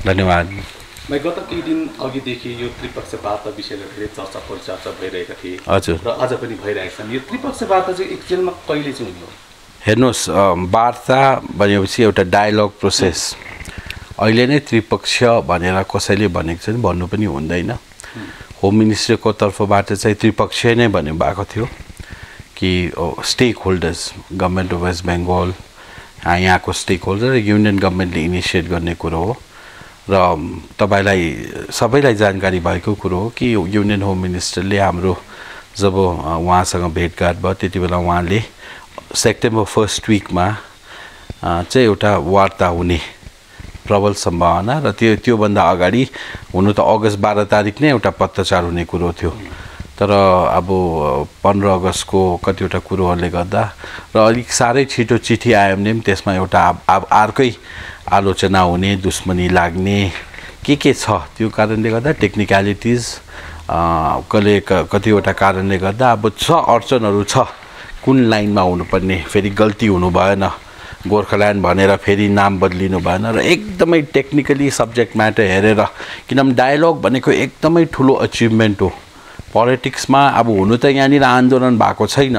धन्यवाद। मैं गत केही दिन अघिदेखि यो त्रिपक्ष वार्ता विषयमा धेरै चर्चा परिचर्चा भइरहेका थिए। हजुर। र अझ पनि भइरहेका छन्। यो त्रिपक्ष वार्ता चाहिँ एक्चुअलमा कहिले चाहिँ हुने हो? हेर्नुहोस्, वार्ता भनेपछि एउटा डायलग प्रोसेस। अहिले नै त्रिपक्ष भनेर कसैले भनेको चाहिँ भन्नु पनि हुँदैन। होम मिनिस्ट्रीको तर्फबाट चाहिँ त्रिपक्षीय नै भन्नु भएको थियो कि stakeholders, government of West Bengal, यहाँको स्टेक होल्डर र युनियन गभर्मेन्टले इनिसिएट गर्ने कुरो हो। र तपाईँलाई सबैलाई जानकारी भएको कुरो हो कि युनियन होम मिनिस्टरले हाम्रो जब उहाँसँग भेटघाट भयो त्यति बेला उहाँले सेप्टेम्बर फर्स्ट विकमा चाहिँ एउटा वार्ता हुने प्रबल सम्भावना र त्योभन्दा अगाडि हुनु त अगस्त 12 तारिक नै एउटा पत्रचार हुने कुरो थियो। तर अब 15 अगस्तको कतिवटा कुरोहरूले गर्दा र अलिक साह्रै छिटो चिठी आयो भने पनि त्यसमा एउटा अर्कै आलोचना हुने, दुश्मनी लाग्ने के छ, त्यो कारणले गर्दा टेक्निकलिटिज कतिवटा कारणले गर्दा अब अडचनहरू छ। कुन लाइनमा हुनुपर्ने, फेरि गल्ती हुनु भएन, गोर्खाल्यान्ड भनेर फेरि नाम बदलिनु भएन र एकदमै टेक्निकली सब्जेक्ट म्याटर हेरेर, किनभने डायलग भनेको एकदमै ठुलो अचिभमेन्ट हो पोलिटिक्समा। अब हुनु त यहाँनिर आन्दोलन भएको छैन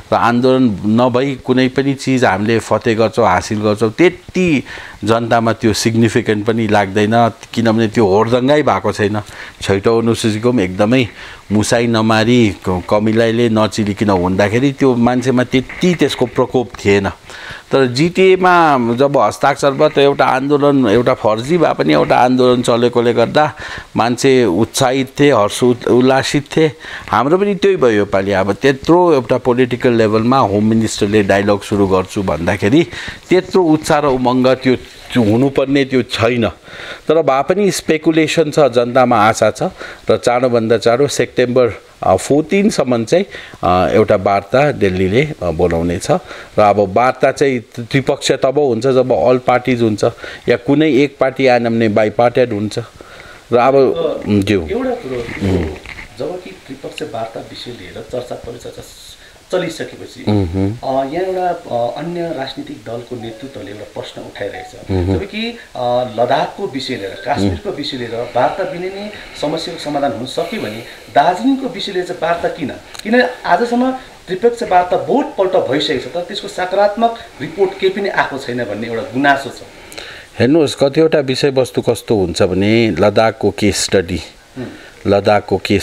र आन्दोलन नभई कुनै पनि चिज हामीले फतेह गर्छौँ, हासिल गर्छौँ, त्यति जनतामा त्यो सिग्निफिकेन्ट पनि लाग्दैन, किनभने त्यो होडदङ्गै भएको छैन। छैटौँ अनुसूचीको पनि एकदमै मुसाई नमारी कमिलाइले नचिलिकन हुँदाखेरि त्यो मान्छेमा त्यति त्यसको प्रकोप थिएन। तर जिटिएमा जब हस्ताक्षर भयो त एउटा आन्दोलन, एउटा फर्जी भए पनि एउटा आन्दोलन चलेकोले गर्दा मान्छे उत्साहित थिए, हर्ष उल्लासित थिए। हाम्रो पनि त्यही भयो योपालि। अब त्यत्रो एउटा पोलिटिकल लेभलमा होम मिनिस्टरले डायलग सुरु गर्छु भन्दाखेरि त्यत्रो उत्साह र उमङ्ग त्यो हुनुपर्ने त्यो छैन। तर भए पनि स्पेकुलेसन छ, जनतामा आशा छ र चाँडोभन्दा चाँडो सेप्टेम्बर 14 सम्म चाहिँ एउटा वार्ता दिल्लीले बोलाउने छ। र अब वार्ता चाहिँ त्रिपक्ष तब हुन्छ जब अल पार्टिज हुन्छ, या कुनै एक पार्टी आएन भने बाई पार्टेड हुन्छ। र अब एउटा कुरो जब कि त्रिपक्ष वार्ता विषय लिएर चर्चा परिचर्चा चलिसकेपछि यहाँ एउटा अन्य राजनीतिक दलको नेतृत्वले एउटा प्रश्न उठाइरहेछ। जब कि लद्दाखको विषय लिएर, काश्मीरको विषय लिएर वार्ता बिना नै समस्याको समाधान हुन सक्यो भने दार्जिलिङको विषय लिएर चाहिँ वार्ता किन आजसम्म त्रिपक्ष वार्ता बहुतपल्ट भइसकेको छ तर त्यसको सकारात्मक रिपोर्ट केही पनि आएको छैन भन्ने एउटा गुनासो छ। हेर्नुहोस्, कतिवटा विषयवस्तु कस्तो हुन्छ भने लद्दाखको केस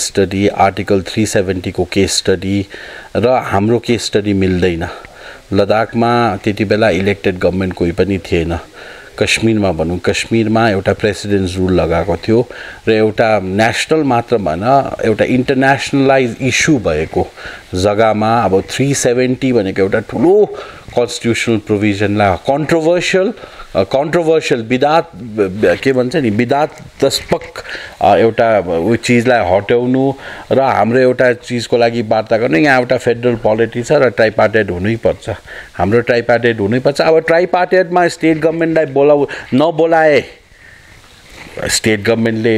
स्टडी, आर्टिकल 370 को केस स्टडी र हाम्रो केस स्टडी मिल्दैन। लद्दाखमा त्यति बेला इलेक्टेड गभर्मेन्ट कोही पनि थिएन। कश्मीरमा भनौँ, कश्मीरमा एउटा प्रेसिडेन्ट रुल लगाएको थियो र एउटा नेसनल मात्र भएन, एउटा इन्टरनेसनलाइज इस्यु भएको जग्गामा अब 370 भनेको एउटा ठुलो कन्स्टिट्युसनल प्रोभिजनलाई कन्ट्रोभर्सियल विवाद के भन्छ नि, विवादास्पद एउटा उयो चिजलाई हटाउनु र हाम्रो एउटा चिजको लागि वार्ता गर्नु। यहाँ एउटा फेडरल पोलिटी छ र ट्राइपार्टेड हुनैपर्छ, हाम्रो ट्राइपार्टेड हुनैपर्छ। अब ट्राइपार्टेडमा स्टेट गभर्मेन्टलाई नबोलाए स्टेट गभर्मेन्टले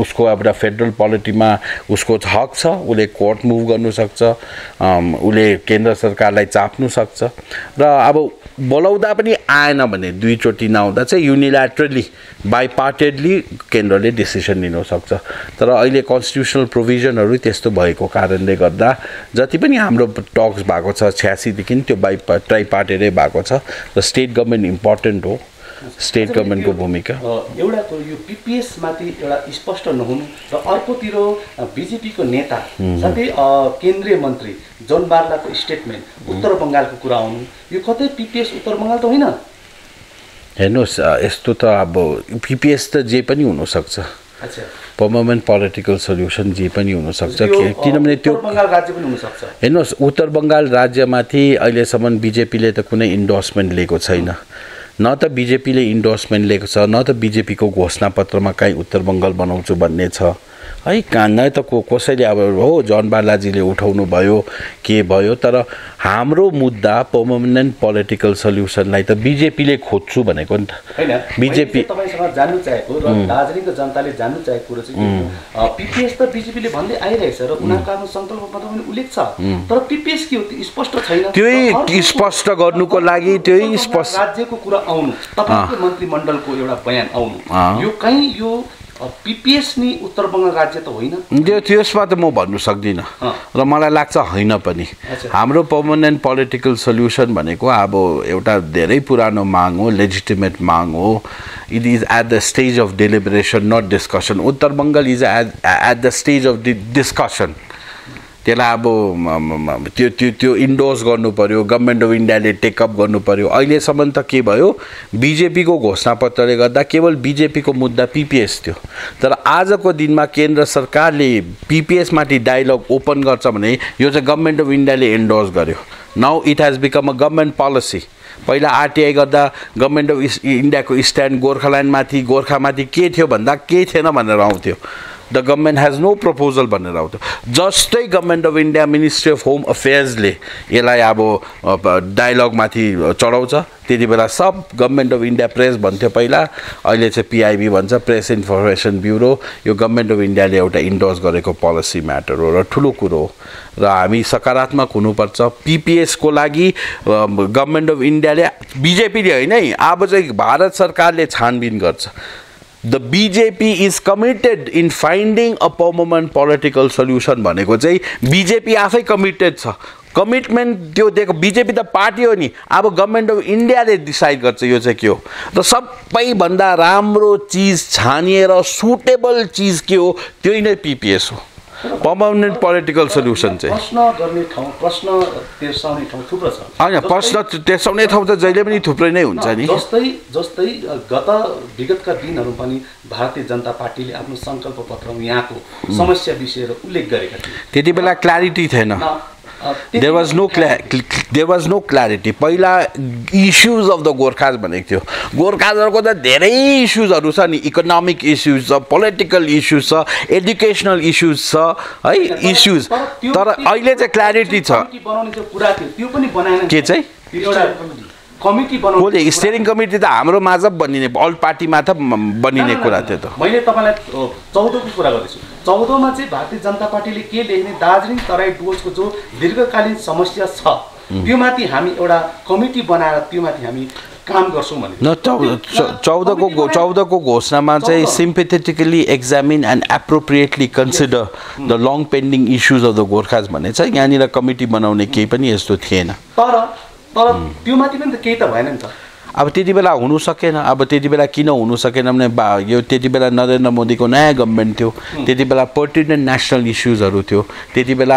उसको एउटा फेडरल पोलिटीमा उसको हक छ, उसले कोर्ट मुभ गर्नु सक्छ, उसले केन्द्र सरकारलाई चाप्नु सक्छ। र अब बोलाउँदा पनि आएन भने दुईचोटि नआउँदा चाहिँ युनिल्याटरली बाइपार्टेडली केन्द्रले डिसिसन लिन सक्छ। तर अहिले कन्स्टिट्युसनल प्रोभिजनहरू त्यस्तो भएको कारणले गर्दा जति पनि हाम्रो टक्स भएको छ 86 देखि त्यो ट्राइपार्टेडै भएको छ र स्टेट गभर्मेन्ट इम्पोर्टेन्ट हो। स्टेट गभर्मेन्टको भूमिका एउटा यो पिपिएस माथि एउटा स्पष्ट नहुनु र अर्कोतिर बिजेपीको नेता साथै केन्द्रीय मन्त्री जन बार्लाको स्टेटमेन्ट उत्तर बङ्गालको कुरा आउनु, यो कतै पिपिएस उत्तर बङ्गाल त होइन। हेर्नुहोस्, यस्तो त अब पिपिएस त जे पनि हुनसक्छ, पर्मानेन्ट पोलिटिकल सल्युसन जे पनि हुनसक्छ, किनभने त्यो बङ्गाल राज्य पनि हुनसक्छ। हेर्नुहोस्, उत्तर बङ्गाल राज्यमाथि अहिलेसम्म बिजेपीले त कुनै इन्डोर्समेन्ट लिएको छैन, न त बिजेपीले इन्डोर्समेन्ट लिएको छ, न त बिजेपीको घोषणापत्रमा काहीँ उत्तर बङ्गाल बनाउँछु भन्ने छ। है न त कसैले अब हो जन बालाजीले उठाउनु भयो के भयो तर हाम्रो मुद्दा पर्मानेन्ट पोलिटिकल सल्युसनलाई त बिजेपीले खोज्छु भनेको नि त हैन बिजेपी तपाईसँग जान्नु चाहेको र दार्जिलिङको जनताले जान्नु चाहेको कुरो चाहिँ पीपीएस त बिजेपीले भन्दै आइरहेछ र उनीहरूको आफ्नो सङ्कल्पपत्र पनि उल्लेख छ तर पीपीएस के हो त्यो स्पष्ट छैन त्यही स्पष्ट गर्नुको लागि त्यही स्पष्ट राज्यको कुरा आउनु तपाईको मन्त्रीमण्डलको एउटा बयान आउनु यो कहीं यो पीपीएस नि उत्तर बङ्गाल राज्य त होइन त्यसमा त म भन्नु सक्दिनँ र मलाई लाग्छ होइन पनि हाम्रो पर्मानेन्ट पोलिटिकल सल्युसन भनेको अब एउटा धेरै पुरानो माग हो लेजिटिमेट माग हो it is at the stage of deliberation not discussion Uttar Bengal is at the stage of discussion त्यसलाई अब त्यो इन्डोर्स गर्नु पर्यो गभर्मेन्ट अफ इन्डियाले टेकअप गर्नु पर्यो अहिलेसम्म त के भयो बिजेपीको घोषणापत्रले गर्दा केवल बिजेपीको मुद्दा पीपीएस थियो तर आजको दिनमा केन्द्र सरकारले पीपीएसमाथि डायलग ओपन गर्छ भने यो चाहिँ गभर्मेन्ट अफ इन्डियाले एन्डोर्स गर्यो now it has become a government policy पहिला आरटीआई गर्दा गभर्मेन्ट अफ इन्डियाको स्ट्यान्ड गोर्खाल्यान्डमाथि गोर्खामाथि के थियो भन्दा केही थिएन भनेर आउँथ्यो the government has no proposal भनेर आउँथ्यो जस्तै government of India ministry of home अफेयर्सले यसलाई अब डायलगमाथि चढाउँछ त्यति बेला सब गभर्मेन्ट अफ इन्डिया प्रेस भन्थ्यो पहिला अहिले चाहिँ पिआइबी भन्छ प्रेस इन्फर्मेसन ब्युरो यो गभर्मेन्ट अफ इन्डियाले एउटा इन्डोर्स गरेको पोलिसी म्याटर हो र ठुलो कुरो हो र हामी सकारात्मक हुनुपर्छ पीपीएसको लागि गभर्मेन्ट अफ इन्डियाले बिजेपीले होइन है अब चाहिँ भारत सरकारले छानबिन गर्छ The BJP is committed in finding a permanent political solution भनेको चाहिँ बिजेपी आफै कमिटेड छ कमिटमेन्ट त्यो दिएको बिजेपी त पार्टी हो नि अब गभर्मेन्ट अफ इन्डियाले डिसाइड गर्छ यो चाहिँ के हो र सबैभन्दा राम्रो चिज छानिएर सुटेबल चिज के हो त्यही नै पीपीएस हो पर्मानेन्ट पोलिटिकल सल्युसन चाहिँ प्रश्न गर्ने ठाउँ प्रश्न तेर्साउने ठाउँ थुप्रो छ हैन प्रश्न तेर्साउने ठाउँ त जहिले पनि थुप्रै नै हुन्छ नि जस्तै विगतका दिनहरू पनि भारतीय जनता पार्टीले आफ्नो सङ्कल्प पत्रमा यहाँको समस्या विषयहरू उल्लेख गरेका थिए त्यति बेला क्ल्यारिटी थिएन there was no clarity पहिला इश्यूज अफ द गोर्खाज भनेको थियो गोर्खाजहरूको त धेरै इश्यूजहरू छ नि इकोनोमिक इश्यूज छ पोलिटिकल इश्यूज छ एजुकेसनल इश्यूज छ है इश्यूज तर अहिले चाहिँ क्ल्यारिटी छ के चाहिँ कमिटी बनाउने स्टेयरिङ कमिटी त हाम्रो माझ बनिने अल पार्टीमा त बनिने कुरा थियो त मैले तपाईलाई 14 को कुरा गर्दैछु 14 मा चाहिँ भारतीय जनता पार्टीले के लेख्ने दार्जिलिङ तराई डुवर्सको जो दीर्घकालीन समस्या छ त्यो माथि हामी एउटा कमिटी बनाएर त्यो माथि हामी काम गर्छौं भने न 14 को घोषणामा चाहिँ sympathetically examine and appropriately consider the long pending issues of the Gorkhas भने चाहिँ यहाँनिर कमिटी बनाउने केही पनि यस्तो थिएन तर त्यो माथि पनि त केही त भएन नि त अब त्यति बेला हुनु सकेन अब त्यति बेला किन हुनु सकेन भने यो त्यति बेला नरेन्द्र मोदीको नयाँ गभर्मेन्ट थियो त्यति बेला पर्टिनेन्ट नेसनल इश्यूजहरू थियो त्यति बेला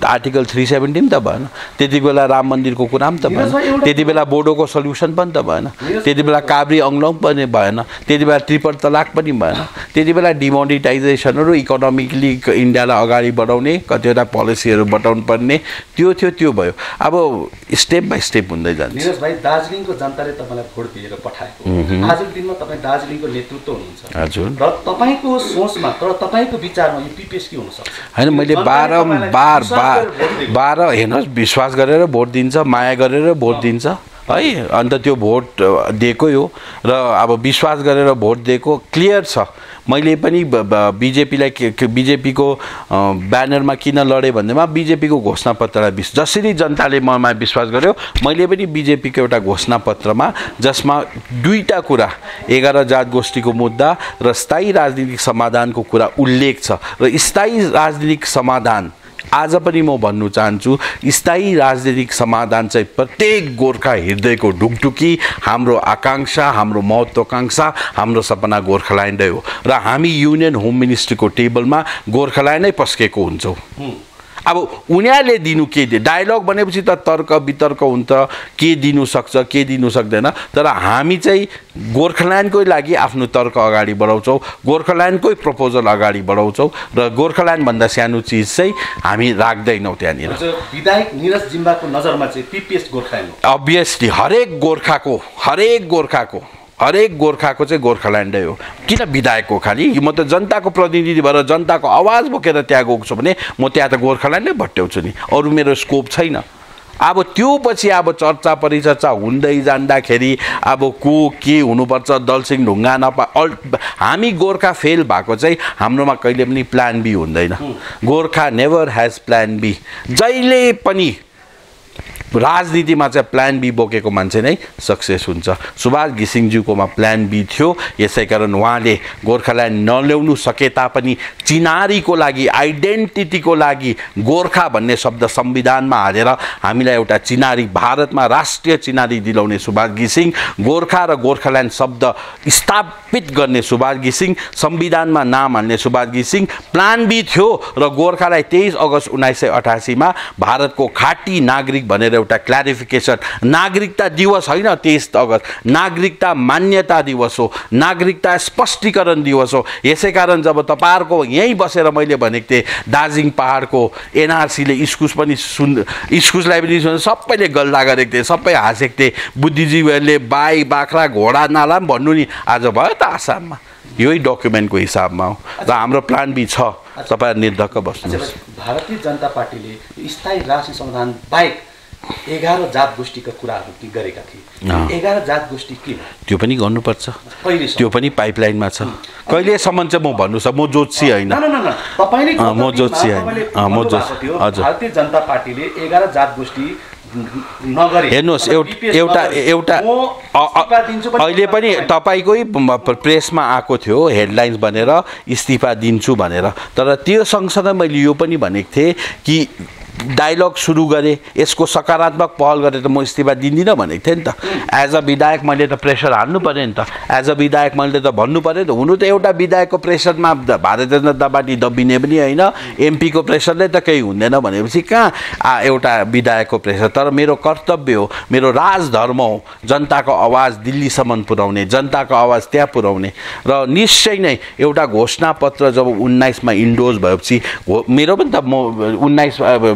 आर्टिकल 370 त भएन त्यति बेला राम मन्दिरको कुरा पनि त भएन त्यति बेला बोडोको सल्युसन पनि त भएन त्यति बेला काभ्री अङ्ग्लौँ पनि भएन त्यति बेला ट्रिपल तलाक पनि भएन त्यति बेला डिमोनिटाइजेसनहरू इकोनोमिकली इन्डियालाई अगाडि बढाउने कतिवटा पोलिसीहरू बटाउनु पर्ने त्यो भयो अब स्टेप बाई स्टेप हुँदै जान्छ निरज भाइ दार्जिलिङको जनताले तपाईलाई भोट दिएर पठाएको आजको दिनमा तपाईँ दार्जिलिङको नेतृत्व हुनुहुन्छ हजुर र तपाईको सोचमा तर तपाईको विचारमा यो पीपीएस के हुन सक्छ हैन मैले बार हेर्नुहोस् विश्वास गरेर भोट दिन्छ माया गरेर भोट दिन्छ है अन्त त्यो भोट दिएकै हो र अब विश्वास गरेर भोट दिएको क्लियर छ मैले पनि बिजेपीको ब्यानरमा किन लडे भन्दैमा बिजेपीको घोषणापत्रलाई जसरी जनताले ममा विश्वास गर्यो मैले पनि बिजेपीको एउटा घोषणापत्रमा जसमा दुईटा कुरा 11 जात गोष्ठीको मुद्दा र स्थायी राजनीतिक समाधानको कुरा उल्लेख छ र स्थायी राजनीतिक समाधान आज पनि म भन्नु चाहन्छु स्थायी राजनीतिक समाधान चाहिँ प्रत्येक गोर्खा हृदयको ढुकढुकी हाम्रो आकांक्षा हाम्रो महत्त्वाकांक्षा हाम्रो सपना गोर्खाल्यान्डै हो र हामी युनियन होम मिनिस्ट्रीको टेबलमा गोर्खाल्यान्ड नै पस्केको हुन्छौँ अब उनीहरूले दिनु के दे डायलग भनेपछि त तर्क वितर्क हुन्छ के दिनु सक्छ के दिनु सक्दैन तर हामी चाहिँ गोर्खाल्यान्डकै लागि आफ्नो तर्क अगाडि बढाउँछौँ गोर्खाल्यान्डकै प्रपोजल अगाडि बढाउँछौँ र गोर्खाल्यान्ड भन्दा सानो चिज चाहिँ हामी राख्दैनौँ त्यहाँनिर विधायक निरज जिम्बाको नजरमा चाहिँ पीपीएस गोर्खाल्यान्ड अभियसली हरेक गोर्खाको हरेक गोर्खाको चाहिँ गोर्खाल्यान्डै हो। किन विधायकको खालि म त जनताको प्रतिनिधि भएर जनताको आवाज बोकेर त्यहाँ गएको छु भने म त्यहाँ त गोर्खाल्यान्डै भट्ट्याउँछु नि, अरू मेरो स्कोप छैन। अब त्यो पछि अब चर्चा परिचर्चा हुँदै जाँदाखेरि अब को के हुनुपर्छ दलसिंह ढुङ्गा हामी गोर्खा फेल भएको चाहिँ हाम्रोमा कहिले पनि प्लान बी हुँदैन। Gorkha never has plan B. जहिले पनि राजनीतिमा चाहिँ प्लान बी बोकेको मान्छे नै सक्सेस हुन्छ। सुभाष घिसिङज्यूकोमा प्लान बी थियो, यसै कारण उहाँले गोर्खाल्यान्ड नल्याउनु सके तापनि चिनारीको लागि आइडेन्टिटीको लागि गोर्खा भन्ने शब्द संविधानमा हालेर हामीलाई एउटा चिनारी भारतमा राष्ट्रिय चिनारी दिलाउने सुभाष घिसिङ, गोर्खा र गोर्खाल्यान्ड शब्द स्थापित गर्ने सुभाष घिसिङ, संविधानमा नाम हाल्ने सुभाष घिसिङ। प्लान बी थियो र गोर्खालाई 23 अगस्त 1988 मा भारतको खाटी नागरिक भनेर एउटा क्ल्यारिफिकेसन, नागरिकता दिवस होइन 23 अगस्त, नागरिकता मान्यता दिवस हो, नागरिकता स्पष्टीकरण दिवस हो। यसै कारण जब तपाईहरुको यही बसेर मैले भनेको थिएँ दार्जिलिङ पहाडको एनआरसीले इस्कुस पनि इस्कुसलाई पनि सबैले गल्ला गरेको थिए, सबै हाँसेको थिए, बुद्धिजीवीहरूले बाई बाख्रा घोडा नाला पनि भन्नु नि, आज भयो त आसाममा यही डकुमेन्टको हिसाबमा हो र हाम्रो प्लान बी छ। तपाईहरु निर्धक्क बस्नुहोस्। भारतीय जनता पार्टीले स्थायी राष्ट्रिय संविधान बाहेक 11 जात गोष्ठीका कुराहरू गरेका थिए। 11 जात गोष्ठी के हो त्यो पनि गर्नुपर्छ, त्यो पनि पाइपलाइनमा छ। कहिलेसम्म चाहिँ म भन्नु छ, म जोत्सी होइन, तपाईले म जोत्सी होइन, म जोत्सी। हजुर, भारतीय जनता पार्टीले 11 जात गोष्ठी नगरे। हेर्नुहोस् एउटा अहिले पनि तपाईँकै प्रेसमा आएको थियो हेडलाइन्स बनेर इस्तिफा दिन्छु भनेर, तर त्यो सँगसँगै मैले यो पनि भनेको थिएँ कि डायलग सुरु गरेँ, यसको सकारात्मक पहल गरेर त म इस्तिफा दिँदिनँ भनेको थिएँ नि त। एज अ विधायक मैले त प्रेसर हाल्नु पऱ्यो नि त, एज अ विधायक मैले त भन्नु पऱ्यो नि त। हुनु त एउटा विधायकको प्रेसरमा भारतीय जनता पार्टी दबिने पनि होइन, एमपीको प्रेसरले त केही हुँदैन भनेपछि कहाँ एउटा विधायकको प्रेसर। तर मेरो कर्तव्य हो, मेरो राजधर्म हो जनताको आवाज दिल्लीसम्म पुर्याउने, जनताको आवाज त्यहाँ पुर्याउने। र निश्चय नै एउटा घोषणापत्र जब 19 मा इन्डोज भएपछि मेरो पनि त म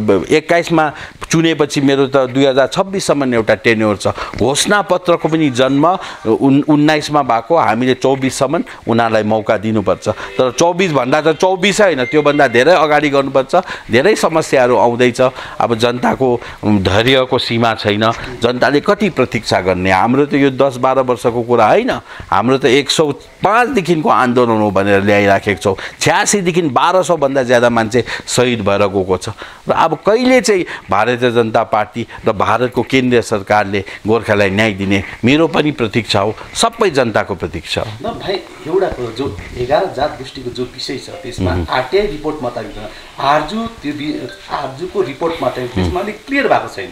21 मा चुनेपछि मेरो त 2026 सम्म एउटा टेन्योर छ। घोषणापत्रको पनि जन्म 19 मा भएको, हामीले 24 सम्म उनीहरूलाई मौका दिनुपर्छ। तर 24 भन्दा त 24 होइन, त्योभन्दा धेरै अगाडि गर्नुपर्छ। धेरै समस्याहरू आउँदैछ, अब जनताको धैर्यको सीमा छैन, जनताले कति प्रतीक्षा गर्ने। हाम्रो त यो 10-12 वर्षको कुरा होइन, हाम्रो त 105 देखिको आन्दोलन हो भनेर ल्याइराखेको छौँ। 86 देखि 1200 भन्दा ज्यादा मान्छे शहीद भएर गएको छ। र अब कहिले चाहिँ भारतीय जनता पार्टी र भारतको केन्द्रीय सरकारले गोर्खालाई न्याय दिने मेरो पनि प्रतीक्षा हो, सबै जनताको प्रतीक्षा हो। न भाइ एउटा जो 11 जात गोष्ठीको जो विषय छ त्यसमा आरटीआई रिपोर्ट मात्रै आरजुको रिपोर्ट मात्रै त्यसमा अलिक क्लियर भएको छैन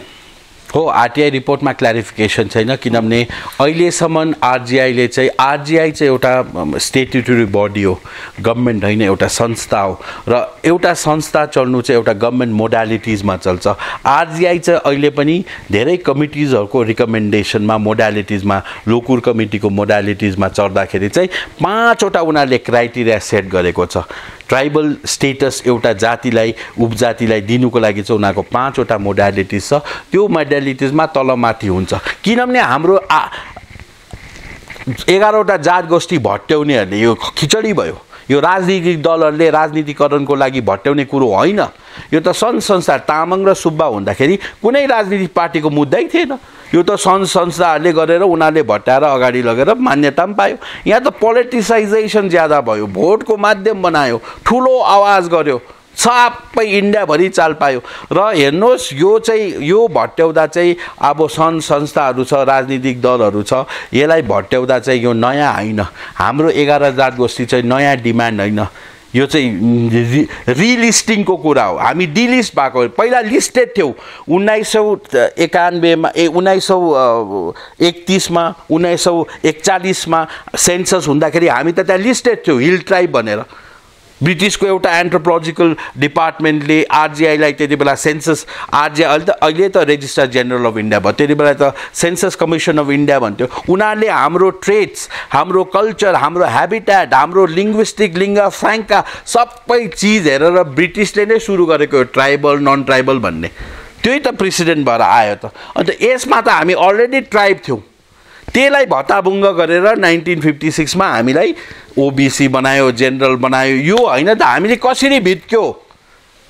हो। आरटीआई रिपोर्टमा क्ल्यारिफिकेसन छैन, किनभने अहिलेसम्म आरजीआईले चाहिँ एउटा स्टेट्युटरी बडी हो, गभर्मेन्ट होइन, एउटा संस्था हो। र एउटा संस्था चल्नु चाहिँ एउटा गभर्मेन्ट मोडालिटिजमा चल्छ। आरजीआई चाहिँ अहिले पनि धेरै कमिटिजहरूको रिकमेन्डेसनमा मोडालिटिजमा, लोकुर कमिटीको मोडालिटिजमा चल्दाखेरि चाहिँ 5 वटा उनीहरूले क्राइटेरिया सेट गरेको छ। ट्राइबल स्टेटस एउटा जातिलाई उपजातिलाई दिनुको लागि चाहिँ उनीहरूको 5 वटा मोडालिटिज छ। त्यो मोडालिटिजमा तलमाथि हुन्छ, किनभने हाम्रो 11 वटा जात गोष्ठी भट्ट्याउनेहरूले यो खिचडी भयो। यो राजनीतिक दलहरूले राजनीतिकरणको लागि भट्ट्याउने कुरो होइन। यो त सङ्घ संस्था तामाङ र सुब्बा हुँदाखेरि कुनै राजनीतिक पार्टीको मुद्दै थिएन। यो त सङ्घ संस्थाहरूले गरेर उनीहरूले भट्टाएर अगाडि लगेर मान्यता पनि पायो। यहाँ त पोलिटिसाइजेसन ज्यादा भयो, भोटको माध्यम बनायो, ठुलो आवाज गर्यो, सबै इन्डियाभरि चाल पायो। र हेर्नुहोस् यो भट्ट्याउँदा चाहिँ अब सङ्घ संस्थाहरू छ, राजनीतिक दलहरू छ, यसलाई भट्ट्याउँदा चाहिँ यो नयाँ होइन। हाम्रो 11 जात गोष्ठी चाहिँ नयाँ डिमान्ड होइन, यो चाहिँ रिलिस्टिङको कुरा हो। हामी डिलिस्ट भएको, पहिला लिस्टेड थियौँ 1991 मा 1931 मा 1941 मा सेन्सस हुँदाखेरि हामी त त्यहाँ लिस्टेड थियौँ हिल ट्राइब भनेर। ब्रिटिसको एउटा एन्थ्रोपोलोजिकल डिपार्टमेन्टले आरजीआईलाई त्यति बेला सेन्सस, आरजीआई अहिले त रेजिस्ट्रार जेनरल अफ इन्डिया भयो, त्यति बेला त सेन्सस कमिसन अफ इन्डिया भन्थ्यो। उनीहरूले हाम्रो ट्रेड्स, हाम्रो कल्चर, हाम्रो ह्याबिट्याट, हाम्रो लिङ्ग्विस्टिक लिङ्गा फ्राङ्का सबै चिज हेरेर ब्रिटिसले नै सुरु गरेको ट्राइबल नन ट्राइबल भन्ने, त्यही त प्रेसिडेन्ट भएर आयो त। अन्त यसमा त हामी अलरेडी ट्राइब थियौँ, त्यसलाई भत्ताभुङ्ग गरेर 1956 मा हामीलाई ओबीसी बनायो, जेनरल बनायो। यो होइन त हामीले कसरी भित्क्यो?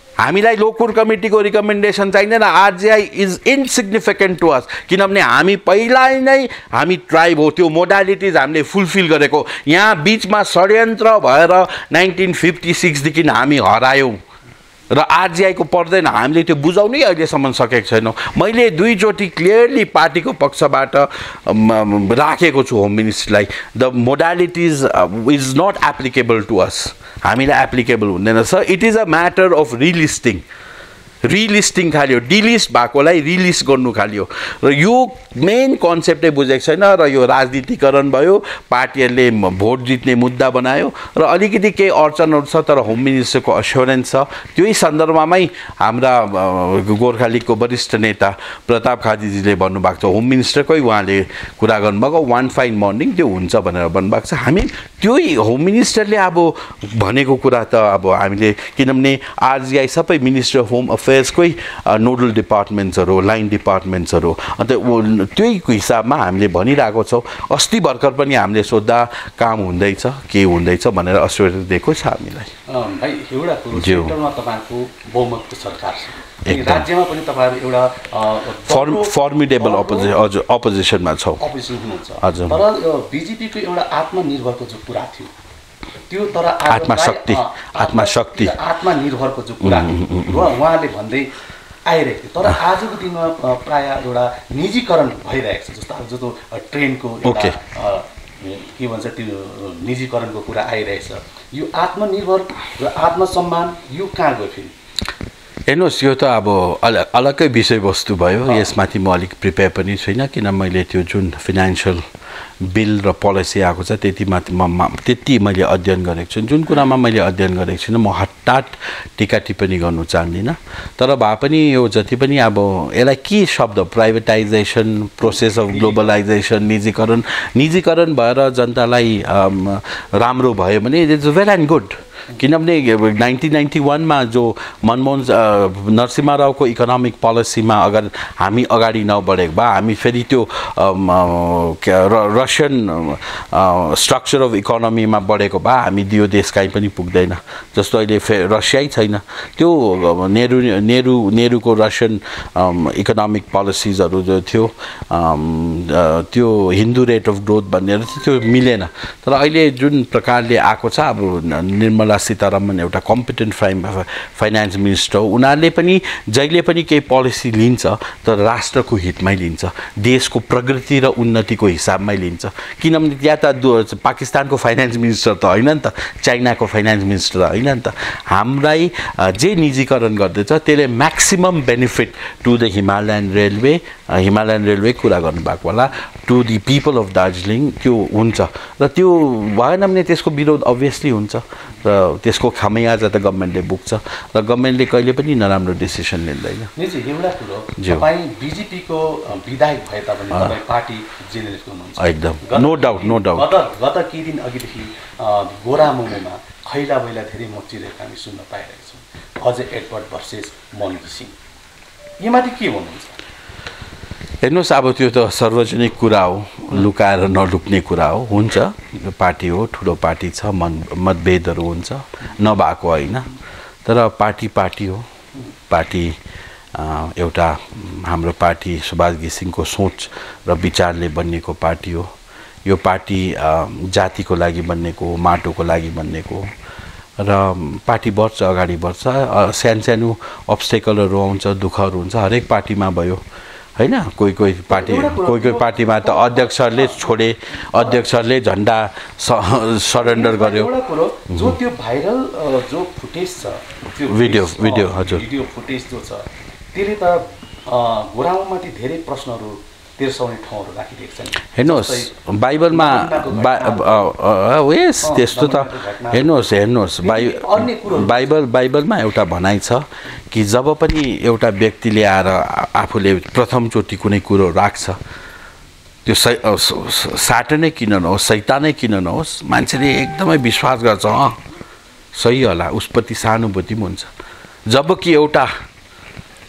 हामीलाई लोकुर कमिटीको रिकमेन्डेसन चाहिँदैन। RGI is insignificant to us, किनभने हामी पहिला नै हामी ट्राइब हो, त्यो मोडालिटिज हामीले फुलफिल गरेको। यहाँ बिचमा षड्यन्त्र भएर 1956 देखि हामी हरायौँ र आरजीआईको पर्दैन। हामीले त्यो बुझाउनै अहिलेसम्म सकेको छैनौँ। मैले दुईचोटि क्लियरली पार्टीको पक्षबाट राखेको छु होम मिनिस्ट्रीलाई, the modalities is not applicable to us, हामीलाई एप्लिकेबल हुँदैन। Sir it is a matter of relisting खालियो, डिलिस्ट भएकोलाई रिलिस्ट गर्नु खालियो। र यो मेन कन्सेप्टै बुझेको छैन र यो राजनीतिकरण भयो, पार्टीहरूले भोट जित्ने मुद्दा बनायो र अलिकति केही अडचनहरू छ। तर होम मिनिस्टरको अस्योरेन्स छ। त्यही सन्दर्भमै हाम्रा गोर्खा लिगको वरिष्ठ नेता प्रताप खातीजीले भन्नुभएको छ, होम मिनिस्टरकै उहाँले कुरा गर्नुभएको वान फाइन मर्निङ त्यो हुन्छ भनेर भन्नुभएको छ। हामी त्यही होम मिनिस्टरले अब भनेको कुरा त अब हामीले, किनभने आरजीआई सबै मिनिस्ट्री अफ होम अफेयर्सकै नोडल डिपार्टमेन्ट्सहरू, लाइन डिपार्टमेन्ट्सहरू, अन्त त्यही हिसाबमा हामीले भनिरहेको छौँ। अस्ति भर्खर पनि हामीले सोद्धा काम हुँदैछ, के हुँदैछ भनेर अस्योरेन्स दिएको छ हामीलाई। भाइ एउटा कुरो, सेन्ट्रलमा तपाईँको बहुमतको सरकार छ, राज्यमा पनि तपाईँहरू एउटा फर्मिडेबल अपोजिसनमा छौँ, अपोजिसन हुनुहुन्छ। हजुर। तर बिजेपीको एउटा आत्मनिर्भरको जो कुरा थियो त्यो, तर आत्मशक्ति आत्मनिर्भरको जो कुरा उहाँले भन्दै आइरहेको थियो। तर आजको दिनमा प्रायः एउटा निजीकरण भइरहेको छ, जस्तो अब जो ट्रेनको के भन्छ त्यो निजीकरणको कुरा आइरहेछ। यो आत्मनिर्भर र आत्मसम्मान यो कहाँ गयो फेरि? हेर्नुहोस्, यो त अब अलग्गै विषयवस्तु भयो। यसमाथि म अलिक प्रिपेयर पनि छैन, किन मैले त्यो जुन फाइनेन्सियल बिल र पोलिसी आएको छ त्यति मैले अध्ययन गरेको छु। जुन कुरामा मैले अध्ययन गरेको छुइनँ म हट्टाट टिका टिप्पणी गर्नु चाहदिनँ। तर भए पनि यो जति पनि अब यसलाई के शब्द, प्राइभेटाइजेसन, प्रोसेस अफ ग्लोबलाइजेसन, निजीकरण भएर जनतालाई राम्रो भयो भने it is well and good. किनभने 1991 जो मनमोहन नरसिम्हा रावको इकोनोमिक पोलिसीमा अगर हामी अगाडि नबढेको भए हामी फेरि त्यो रसियन स्ट्रक्चर अफ इकोनोमीमा बढेको भए हामी यो देश कहीँ पनि पुग्दैन। जस्तो अहिले रसियै छैन, त्यो नेहरूको रसियन इकोनोमिक पोलिसिजहरू जो थियो त्यो हिन्दू रेट अफ ग्रोथ भनेर त्यो मिलेन। तर अहिले जुन प्रकारले आएको छ, अब निर्मला सीतारमण एउटा कम्पिटेन्ट फाइनेन्स मिनिस्टर हो, उनीहरूले पनि जहिले पनि केही पोलिसी लिन्छ तर राष्ट्रको हितमै लिन्छ, देशको प्रगति र उन्नतिको हिसाबमै लिन्छ। किनभने त्यहाँ त पाकिस्तानको फाइनेन्स मिनिस्टर त होइन नि त, चाइनाको फाइनेन्स मिनिस्टर होइन नि त। हामीलाई जे निजीकरण गर्दैछ त्यसले maximum benefit to the Himalayan railway कुरा गर्नुभएको होला, to the people of Darjeeling त्यो हुन्छ। र त्यो भएन भने त्यसको विरोध अभियसली हुन्छ र त्यसको खामियाजा त गभर्मेन्टले पुग्छ र गभर्मेन्टले कहिले पनि नराम्रो डिसिसन लिँदैन। एउटा कुरो, तपाईँ बिजेपीको विधायक भए तापनि तपाईँ पार्टी जेनरलको हुनुहुन्छ एकदम, नो डाउट। गत केही दिन अघिदेखि गोरा मोमोमा खैला बैला धेरै मचिरहेको हामी सुन्न पाइरहेको छौँ। अजय एडवर्ड भर्सेस मन घिसिङ, योमाथि के भन्नुहुन्छ? हेर्नुहोस्, अब त्यो त सार्वजनिक कुरा हो, लुकाएर नलुक्ने कुरा हो। हुन्छ, पार्टी हो, ठुलो पार्टी छ, मतभेदहरू हुन्छ, नभएको होइन। तर पार्टी हो। पार्टी एउटा हाम्रो पार्टी सुभाष घिसिङको सोच र विचारले बनिएको पार्टी हो। यो पार्टी जातिको लागि बनिएको हो, माटोको लागि बनिएको हो र पार्टी बढ्छ, अगाडि बढ्छ। सानो अब्स्टेकलहरू आउँछ, दुःखहरू हुन्छ, हरेक पार्टीमा भयो होइन। कोही पार्टीमा त अध्यक्षहरूले छोडे, अध्यक्षहरूले झन्डा सरेन्डर गर्यो। एउटा कुरो, जो त्यो भाइरल जो फुटेज छ, त्यो भिडियो हजुर, भिडियो फुटेज जो छ त्यसले त गोरामाथि धेरै प्रश्नहरू तेर्साउने ठाउँहरू राखिदिएको छन्। हेर्नुहोस्, बाइबलमा त्यस्तो त हेर्नुहोस् बाइबलमा एउटा भनाइ छ कि जब पनि एउटा व्यक्तिले आएर आफूले प्रथमचोटि कुनै कुरो राख्छ, त्यो साटनै किन नहोस्, सैतानै किन नहोस्, मान्छेले एकदमै विश्वास गर्छ सही होला, उसप्रति सहानुभूति पनि हुन्छ। जबकि एउटा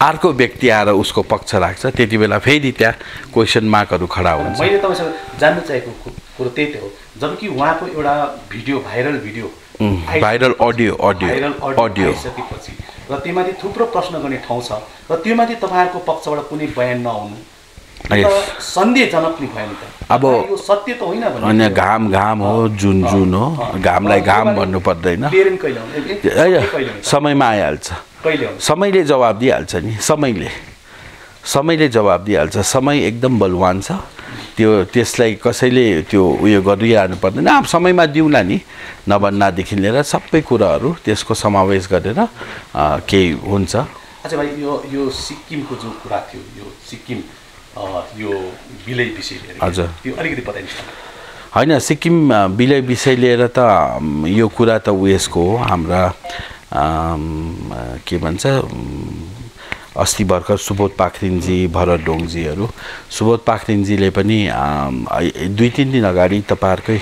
अर्को व्यक्ति आएर उसको पक्ष राख्छ, त्यति बेला फेरि त्यहाँ क्वेसन मार्कहरू खडा हुन्छ। मैले तपाईँसँग जान्नु चाहेको कुरो त्यही त हो, जबकि उहाँको एउटा भिडियो भाइरल भाइरल अडियो आइसकेपछि र त्योमाथि थुप्रो प्रश्न गर्ने ठाउँ छ र त्योमाथि तपाईँहरूको पक्षबाट कुनै बयान नआउनु सन्देहजनक नि भयो नि त। अब यो सत्य त होइन भने अनि घाम हो, जुन हो, घामलाई घाम भन्नु पर्दैन, समयमा आइहाल्छ, समयले जवाब दिइहाल्छ नि, समयले जवाब दिइहाल्छ। समय एकदम बलवान छ, त्यसलाई कसैले त्यो उयो गरिरहनु पर्दैन। अब समयमा दिउँला नि, नभन्नादेखि लिएर सबै कुराहरू त्यसको समावेश गरेर केही हुन्छ। अच्छा भाइ, यो सिक्किमको जो कुरा थियो, यो सिक्किम यो विलय विषय लिएर हजुर त्यो अलिकति बताइदिनुहोस् न। होइन, सिक्किम विलय विषय लिएर त यो कुरा त उयसको हो, हाम्रा के भन्छ अस्ति भर्खर सुबोध पाखरिनजी, भरत डोङजीहरू, सुबोध पाखरिनजीले पनि 2-3 दिन अगाडि तपाईँहरूकै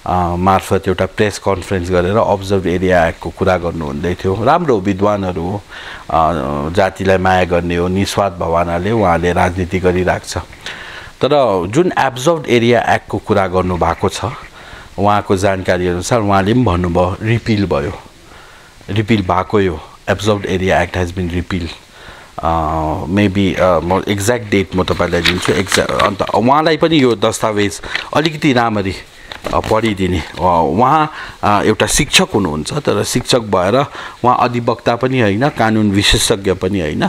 मार्फत एउटा प्रेस कन्फरेन्स गरेर अब्जर्भ एरिया एक्टको कुरा गर्नुहुँदै थियो। राम्रो विद्वानहरू हो, जातिलाई माया गर्ने हो, निस्वार्थ भावनाले उहाँले राजनीति गरिरहेको छ। तर जुन एब्जर्भ एरिया एक्टको कुरा गर्नुभएको छ, उहाँको जानकारी अनुसार उहाँले पनि भन्नुभयो रिपिल भएको यो एब्जर्भ area act has been repeal. Maybe म एक्ज्याक्ट डेट म तपाईँलाई दिन्छु। अन्त उहाँलाई पनि यो दस्तावेज अलिकति राम्ररी पढिदिने। उहाँ एउटा शिक्षक हुनुहुन्छ, तर शिक्षक भएर उहाँ अधिवक्ता पनि होइन, कानुन विशेषज्ञ पनि होइन,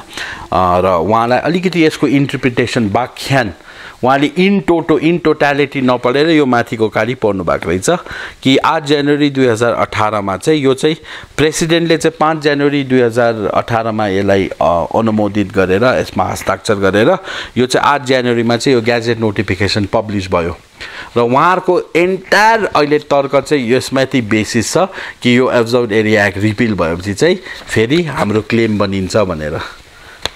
र उहाँलाई अलिकति यसको इन्टरप्रिटेसन, व्याख्यान उहाँले इन टोटालिटी नपढेर यो माथिको खाली पढ्नु भएको रहेछ कि 8 जनवरी 2018 चाहिँ यो चाहिँ प्रेसिडेन्टले चाहिँ 5 जनवरी 2018 यसलाई अनुमोदित गरेर यसमा हस्ताक्षर गरेर यो चाहिँ 8 जनवरीमा चाहिँ यो ग्याजेट नोटिफिकेसन पब्लिस भयो र उहाँहरूको एन्टायर अहिले तर्क चाहिँ यसमाथि बेसिस छ कि यो एब्जर्भ एरिया एक्ट रिपिल भएपछि चाहिँ फेरि हाम्रो क्लेम बनिन्छ भनेर।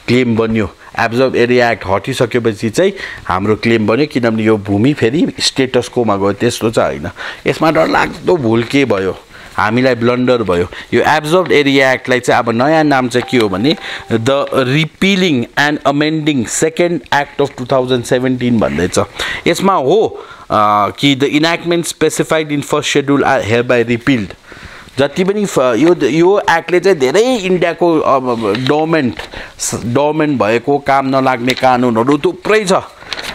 क्लेम बन्यो, एब्जर्भ एरिया एक्ट हटिसकेपछि चाहिँ हाम्रो क्लेम बन्यो, किनभने यो भूमि फेरि स्टेटसकोमा गयो। त्यस्तो चाहिँ होइन, यसमा डरलाग्दो भुल के भयो, हामीलाई ब्लन्डर भयो। यो एब्जर्भ एरिया एक्टलाई चाहिँ अब नयाँ नाम चाहिँ के हो भने the repealing and amending second act of 2017 भन्दैछ। यसमा हो कि the enactment specified in first schedule are hereby repealed. जति पनि यो एक्टले चाहिँ धेरै इन्डियाको डोमेन भएको काम नलाग्ने कानुनहरू थुप्रै छ,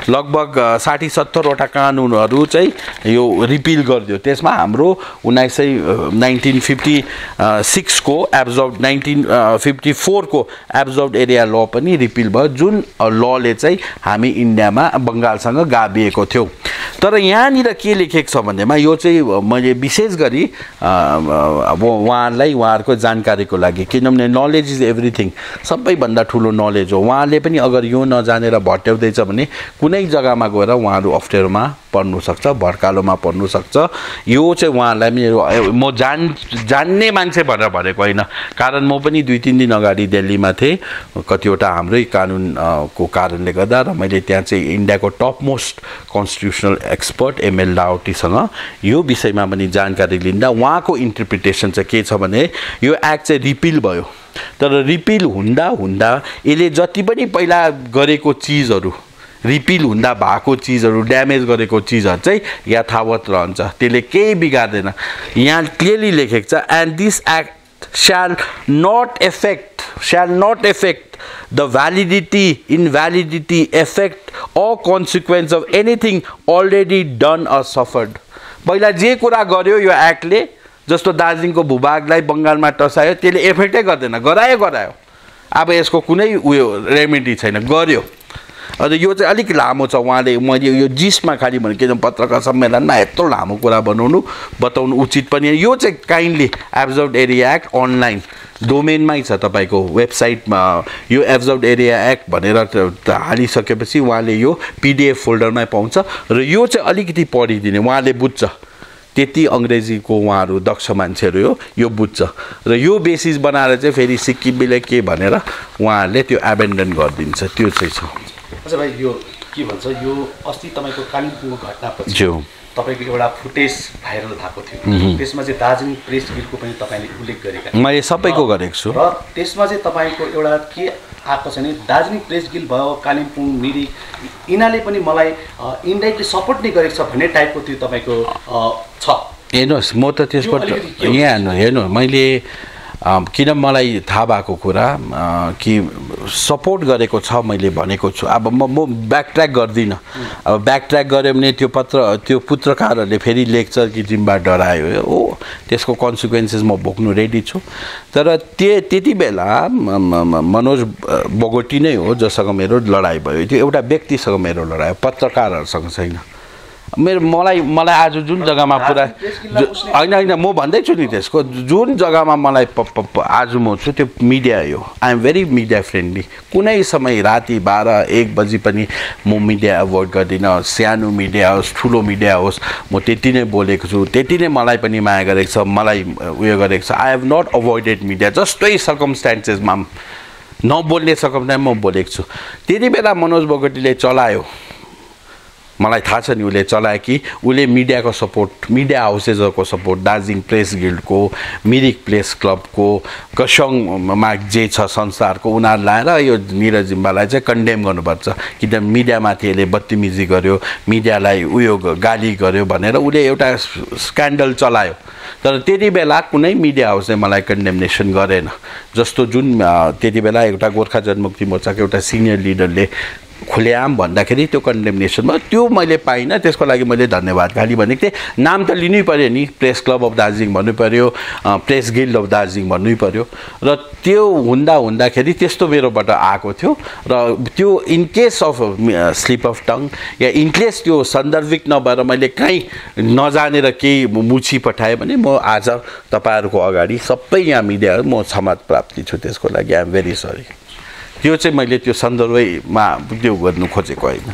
लगभग 60-70 वटा कानुनहरू चाहिँ यो रिपिल गरिदियो। त्यसमा हाम्रो 1956 को एब्जर्भ 1954 को एब्जर्भ एरिया ल पनि रिपिल भयो, जुन लले चाहिँ हामी इन्डियामा बङ्गालसँग गाभिएको थियो। तर यहाँनिर के लेखेको छ भन्दैमा यो चाहिँ मैले विशेष गरी अब उहाँहरूको जानकारीको लागि, किनभने नलेज इज एभ्रिथिङ, सबैभन्दा ठुलो नलेज हो। उहाँले पनि अगर यो नजानेर भट्याउँदैछ भने कुनै जग्गामा गएर उहाँहरू अप्ठ्यारोमा पर्नु सक्छ, भड्कालोमा पर्नु सक्छ। यो चाहिँ उहाँहरूलाई पनि म जान्ने मान्छे भनेर भनेको होइन, कारण म पनि 2-3 दिन अगाडि दिल्लीमा थिएँ कतिवटा हाम्रै कानुनको कारणले गर्दा, र मैले त्यहाँ चाहिँ इन्डियाको top most constitutional expert ML लाउटीसँग यो विषयमा पनि जानकारी लिँदा उहाँको इन्टरप्रिटेसन चाहिँ के छ भने यो एक्ट चाहिँ रिपिल भयो, तर रिपिल हुँदा यसले जति पनि पहिला गरेको चिजहरू, रिपिल हुँदा भएको चिजहरू, ड्यामेज गरेको चिजहरू चाहिँ यथावत रहन्छ, त्यसले केही बिगार्दैन। यहाँ क्लियरली लेखेको छ and this act shall not affect the validity, invalidity, effect or consequence of anything already done or suffered। पहिला जे कुरा गर्यो यो एक्टले, जस्तो दार्जिलिङको भूभागलाई बङ्गालमा टसायो, त्यसले एफेक्टै गर्दैन, गरायो। अब यसको कुनै उयो रेमेडी छैन, गर्यो। अन्त यो चाहिँ अलिक लामो छ, उहाँले मैले यो जिसमा खालि भने किनभने पत्रकार सम्मेलनमा यत्रो लामो कुरा बताउनु उचित पनि। यो चाहिँ kindly observe area act online डोमेनमै छ, तपाईँको वेबसाइटमा यो एब्जर्भ एरिया एक्ट भनेर हालिसकेपछि उहाँले यो PDF फोल्डरमै पाउँछ, र यो चाहिँ अलिकति पढिदिने उहाँले बुझ्छ, त्यति अङ्ग्रेजीको उहाँहरू दक्ष मान्छेहरू हो, यो बुझ्छ, र यो बेसिस बनाएर चाहिँ फेरि सिक्किमले के भनेर उहाँहरूले त्यो एबेन्डन गरिदिन्छ, त्यो चाहिँ छ। अच्छा भाइ, यो के भन्छ, यो अस्ति तपाईँको कालिम्पोङको घटनापछि तपाईँको एउटा फुटेज भाइरल भएको थियो, त्यसमा चाहिँ दार्जिलिङ प्रेस गिल्डको पनि तपाईँले उल्लेख गरेका, मैले सबैको गरेको छु, र त्यसमा चाहिँ तपाईँको एउटा के आएको छ नि दार्जिलिङ प्रेस गिल्ड भयो कालिम्पोङ मिरिक यिनीहरूले पनि मलाई इन्डाइरेक्टली सपोर्ट नै गरेको छ भन्ने टाइपको त्यो तपाईँको छ। हेर्नुहोस् म त त्यसबाट यहाँ हेर्नु मैले किन मलाई थाहा भएको कुरा कि सपोर्ट गरेको छ मैले भनेको छु। अब म ब्याकट्र्याक गर्दिनँ। अब ब्याकट्र्याक गऱ्यो भने त्यो पत्रकारहरूले फेरि लेख्छ कि जिम्बा डरायो हो, त्यसको कन्सिक्वेन्सेस म भोग्नु रेडी छु। तर त्यति बेला मनोज बोगटी नै हो जसँग मेरो लडाइँ भयो। त्यो एउटा व्यक्तिसँग मेरो लडाइँ, पत्रकारहरूसँग छैन। मलाई आज जुन जग्गामा पुरा होइन म भन्दैछु नि त्यसको जुन जग्गामा मलाई आज म छु त्यो मिडिया हो। I am very media friendly. कुनै समय राति 12-1 बजी पनि म मिडिया एभोइड गर्दिनँ। सानो मिडिया होस् ठुलो मिडिया होस् म त्यति नै बोलेको छु। त्यति नै मलाई पनि माया गरेको छ, मलाई उयो गरेको छ। I have not avoided media. जस्तै सर्कमस्टान्सेसमा नबोल्ने सर्कमस्टान्समा म बोलेको छु। त्यति बेला मनोज बोगटीले चलायो, मलाई थाहा छ नि उसले चलायो कि उसले मिडियाको सपोर्ट, मिडिया हाउसेसहरूको सपोर्ट, दार्जिलिङ प्रेस गिल्डको, मिरिक प्रेस क्लबको, कसङमा जे छ संस्थाहरूको उनीहरू लाएर यो निरज जिम्बालाई चाहिँ कन्डेम गर्नुपर्छ किनभने मिडियामाथि यसले बदतमिजी गर्यो, मिडियालाई उयो गाली गर्यो भनेर उसले एउटा स्क्यान्डल चलायो। तर त्यति बेला कुनै मिडिया हाउसले मलाई कन्डेमनेसन गरेन। जस्तो जुन त्यति बेला एउटा गोर्खा जनमुक्ति मोर्चाको एउटा सिनियर लिडरले खुलेआम भन्दाखेरि त्यो कन्डेमनेसनमा त्यो मैले पाइनँ। त्यसको लागि मैले धन्यवाद खालि भनेको थिएँ। नाम त लिनै पर्यो नि, प्रेस क्लब अफ दार्जिलिङ भन्नु पर्यो, प्रेस गिल्ड अफ दार्जिलिङ भन्नै पर्यो। र त्यो हुँदाखेरि त्यस्तो मेरोबाट आएको थियो। र त्यो in case of sleep of tongue yeah in case त्यो सन्दर्भिक नभएर मैले कहीँ नजानेर केही मुछी पठाएँ भने म आज तपाईँहरूको अगाडि सबै यहाँ मिडिया म क्षमा प्राप्ति छु। त्यसको लागि आइ एम भेरी सरी। त्यो चाहिँ मैले त्यो सन्दर्भमा त्यो गर्नु खोजेको होइन।